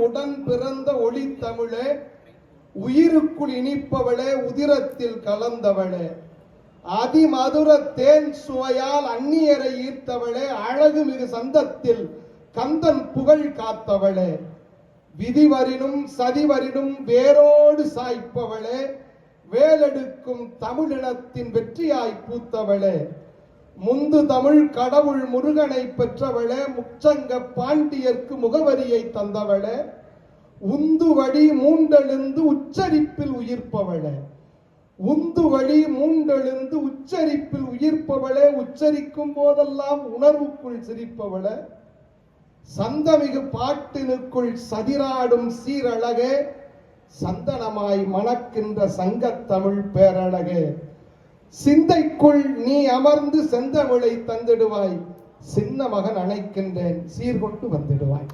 உடன் பிறந்த ஒளி தமிழே, உயிருக்குள் இனிப்பவளே, உதிரத்தில் கலந்தவளே, அதிமதுர தேன் சுவையால் அந்நியரை ஈர்த்தவளே, அழகு மிகு சந்தத்தில் கந்தன் புகழ் காத்தவளே, விதிவரினும் சதிவரினும் வேரோடு சாய்ப்பவளே, வேலெடுக்கும் தமிழினத்தின் வெற்றியாய் பூத்தவளே, முந்து தமிழ் கடவுள் முருகனை பெற்றவளே, முச்சங்க பாண்டியர்க்கு முகவரியை தந்தவளே, உந்து வழி மூண்டெழுந்து உச்சரிப்பில் உயிர்ப்பவளே, உந்து வழி மூண்டெழுந்து உச்சரிப்பில் உயிர்ப்பவளே, உச்சரிக்கும் போதெல்லாம் உணர்வுக்குள் சிரிப்பவளே, சந்தமிகு பாட்டினுக்குள் சதிராடும் சீரழகே, சந்தனமாய் மணக்கின்ற சங்கத்தமிழ் பேரழகே, சிந்தைக்குள் நீ அமர்ந்து செந்தமிழை தந்திடுவாய், சின்ன மகன் அணைக்கின்றேன் சீர்கொண்டு வந்திடுவாய்.